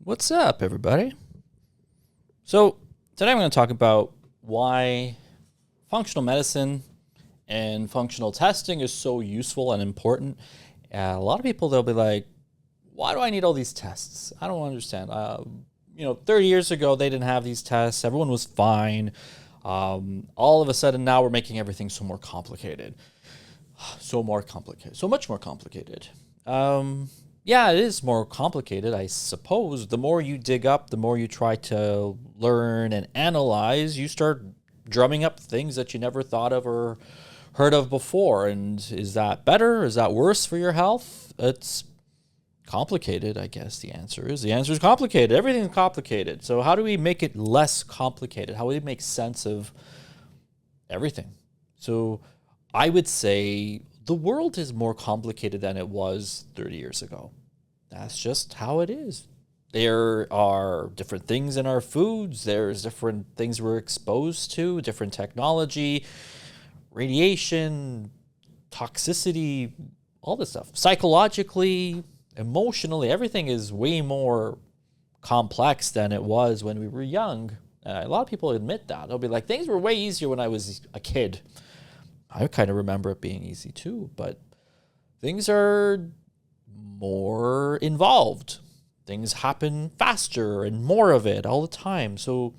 What's up, everybody? So, today I'm going to talk about why functional medicine and functional testing is so useful and important. A lot of people, they'll be like, why do I need all these tests? I don't understand. 30 years ago, they didn't have these tests. Everyone was fine. All of a sudden, now we're making everything so more complicated. So much more complicated. Yeah, it is more complicated, I suppose. The more you dig up, the more you try to learn and analyze, you start drumming up things that you never thought of or heard of before. And is that better? Is that worse for your health? It's complicated, I guess the answer is. The answer is complicated. Everything's complicated. So how do we make it less complicated? How do we make sense of everything? So I would say the world is more complicated than it was 30 years ago. That's just how it is. There are different things in our foods. There's different things we're exposed to, different technology, radiation, toxicity, all this stuff. Psychologically, emotionally, everything is way more complex than it was when we were young. A lot of people admit that. They'll be like, things were way easier when I was a kid. I kind of remember it being easy too, but things are more involved. Things happen faster and more of it all the time. So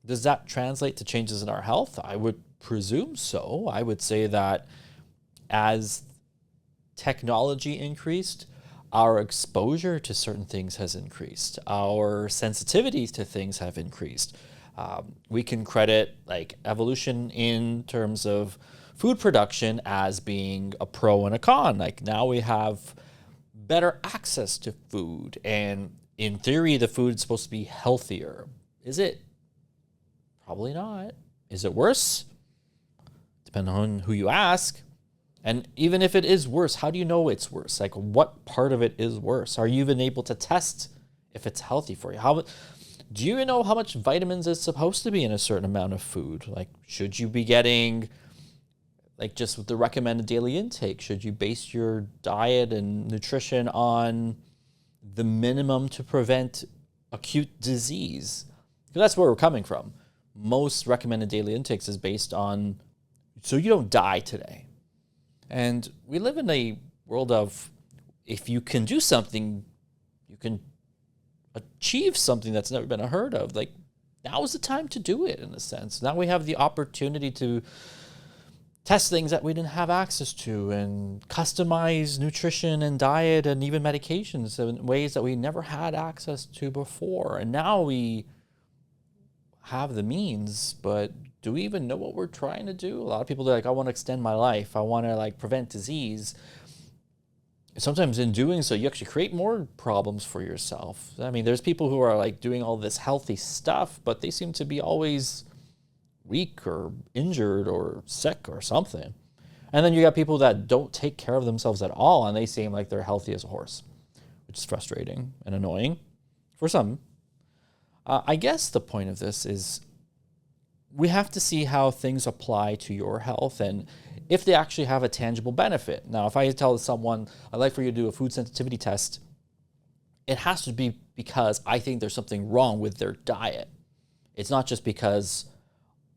does that translate to changes in our health? I would presume so. I would say that as technology increased, our exposure to certain things has increased. Our sensitivities to things have increased. We can credit like evolution in terms of food production as being a pro and a con. Like now we have better access to food, and in theory, the food's supposed to be healthier. Is it? Probably not. Is it worse? Depending on who you ask. And even if it is worse, how do you know it's worse? Like what part of it is worse? Are you even able to test if it's healthy for you? Do you even know how much vitamins is supposed to be in a certain amount of food? Like should you be getting like just with the recommended daily intake? Should you base your diet and nutrition on the minimum to prevent acute disease? Because that's where we're coming from. Most recommended daily intakes is based on so you don't die today. And we live in a world of if you can do something, you can achieve something that's never been heard of. Like now is the time to do it in a sense. Now we have the opportunity to test things that we didn't have access to and customize nutrition and diet and even medications in ways that we never had access to before. And now we have the means, but do we even know what we're trying to do? A lot of people are like, I want to extend my life. I want to like prevent disease. Sometimes in doing so, you actually create more problems for yourself. I mean, there's people who are like doing all this healthy stuff, but they seem to be always weak or injured or sick or something. And then you got people that don't take care of themselves at all, and they seem like they're healthy as a horse, which is frustrating and annoying for some. I guess the point of this is we have to see how things apply to your health and if they actually have a tangible benefit. Now, if I tell someone, I'd like for you to do a food sensitivity test, it has to be because I think there's something wrong with their diet. It's not just because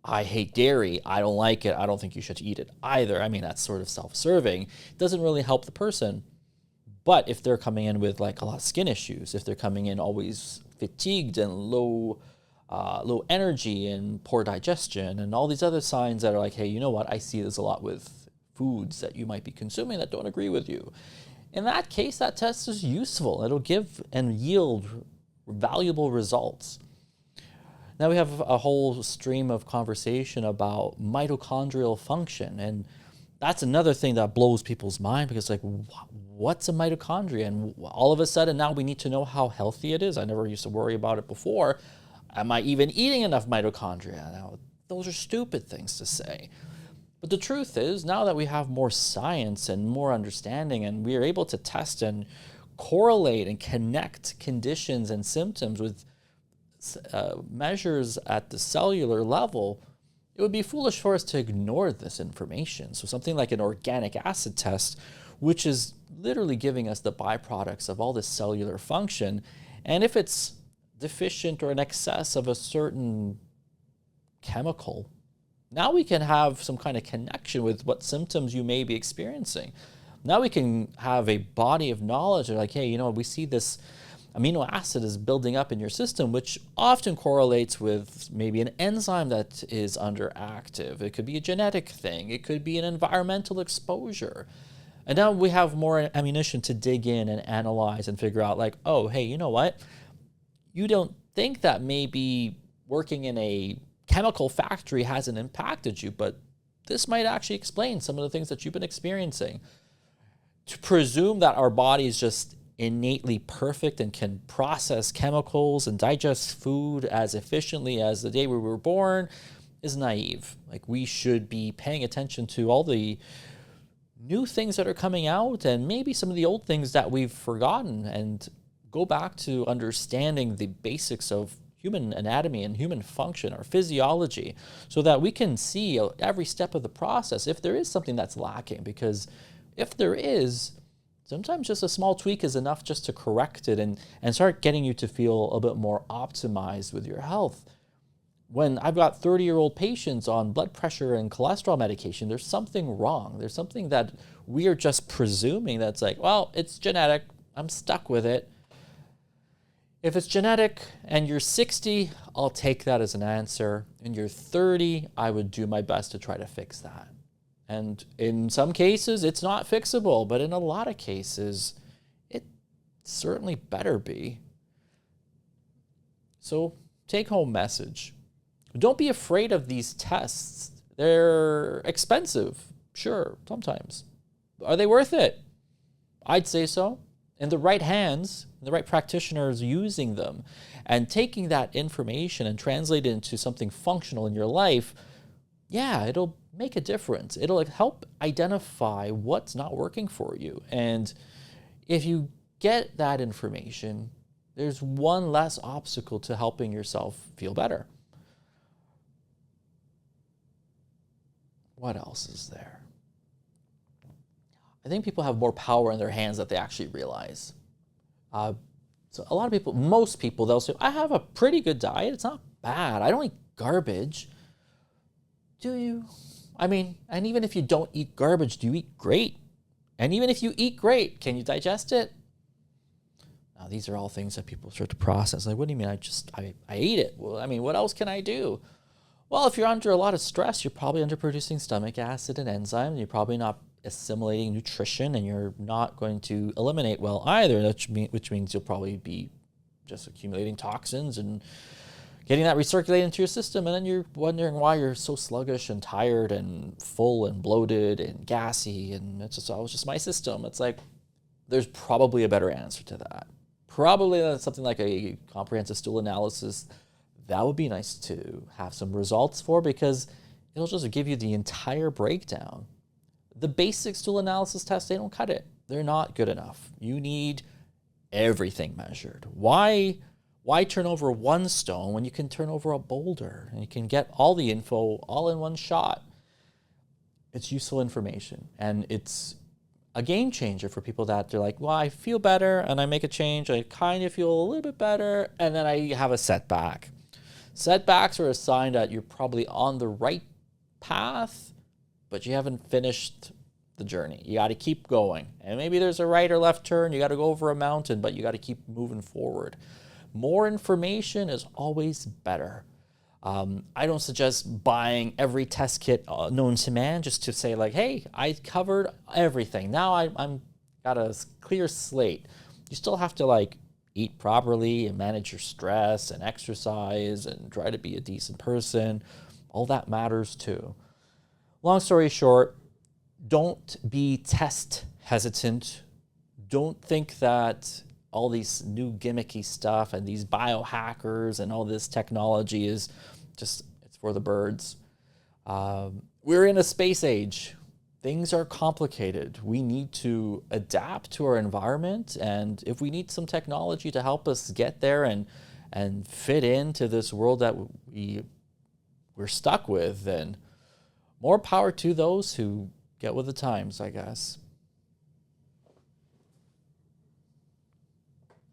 I hate dairy, I don't like it, I don't think you should eat it either. I mean, that's sort of self-serving. It doesn't really help the person. But if they're coming in with like a lot of skin issues, if they're coming in always fatigued and low energy and poor digestion and all these other signs that are like, hey, you know what? I see this a lot with foods that you might be consuming that don't agree with you. In that case, that test is useful. It'll give and yield valuable results. Now we have a whole stream of conversation about mitochondrial function, and that's another thing that blows people's mind because like, what's a mitochondria? And all of a sudden now we need to know how healthy it is. I never used to worry about it before. Am I even eating enough mitochondria? Now, those are stupid things to say. But the truth is, now that we have more science and more understanding and we are able to test and correlate and connect conditions and symptoms with measures at the cellular level, it would be foolish for us to ignore this information. So something like an organic acid test, which is literally giving us the byproducts of all this cellular function, And if it's deficient or in excess of a certain chemical, now we can have some kind of connection with what symptoms you may be experiencing. Now we can have a body of knowledge of like, hey, you know, we see this amino acid is building up in your system, which often correlates with maybe an enzyme that is underactive. It could be a genetic thing. It could be an environmental exposure. And now we have more ammunition to dig in and analyze and figure out like, oh, hey, you know what? You don't think that maybe working in a chemical factory hasn't impacted you, but this might actually explain some of the things that you've been experiencing. To presume that our body is just innately perfect and can process chemicals and digest food as efficiently as the day we were born is naive. Like, we should be paying attention to all the new things that are coming out and maybe some of the old things that we've forgotten, and go back to understanding the basics of human anatomy and human function, our physiology, so that we can see every step of the process if there is something that's lacking. Because if there is, sometimes just a small tweak is enough just to correct it and start getting you to feel a bit more optimized with your health. When I've got 30-year-old patients on blood pressure and cholesterol medication, there's something wrong. There's something that we are just presuming that's like, well, it's genetic, I'm stuck with it. If it's genetic and you're 60, I'll take that as an answer. And you're 30, I would do my best to try to fix that. And in some cases, it's not fixable, but in a lot of cases, it certainly better be. So, take-home message. Don't be afraid of these tests. They're expensive, sure, sometimes. Are they worth it? I'd say so. In the right hands, the right practitioners using them, and taking that information and translate it into something functional in your life, yeah, it'll make a difference. It'll help identify what's not working for you. And if you get that information, there's one less obstacle to helping yourself feel better. What else is there? I think people have more power in their hands than they actually realize. So a lot of people, most people, they'll say, I have a pretty good diet. It's not bad. I don't eat garbage. Do you? I mean, and even if you don't eat garbage, do you eat great? And even if you eat great, can you digest it? Now, these are all things that people start to process. Like, what do you mean? I ate it. Well, I mean, what else can I do? Well, if you're under a lot of stress, you're probably underproducing stomach acid and enzymes. You're probably not assimilating nutrition, and you're not going to eliminate well either, which means you'll probably be just accumulating toxins and getting that recirculated into your system, and then you're wondering why you're so sluggish and tired and full and bloated and gassy, and it's just my system. It's like, there's probably a better answer to that. Probably something like a comprehensive stool analysis. That would be nice to have some results for, because it'll just give you the entire breakdown. The basic stool analysis tests, they don't cut it. They're not good enough. You need everything measured. Why turn over one stone when you can turn over a boulder and you can get all the info all in one shot? It's useful information, and it's a game changer for people that they're like, well, I feel better and I make a change. I kind of feel a little bit better, and then I have a setback. Setbacks are a sign that you're probably on the right path, but you haven't finished the journey. You got to keep going. And maybe there's a right or left turn. You got to go over a mountain, but you got to keep moving forward. More information is always better. I don't suggest buying every test kit known to man just to say like, hey, I covered everything. Now I'm got a clear slate. You still have to like eat properly and manage your stress and exercise and try to be a decent person. All that matters too. Long story short, don't be test hesitant. Don't think that all these new gimmicky stuff and these biohackers and all this technology is just, it's for the birds. We're in a space age. Things are complicated. We need to adapt to our environment. And if we need some technology to help us get there and fit into this world that we're stuck with, then more power to those who get with the times, I guess.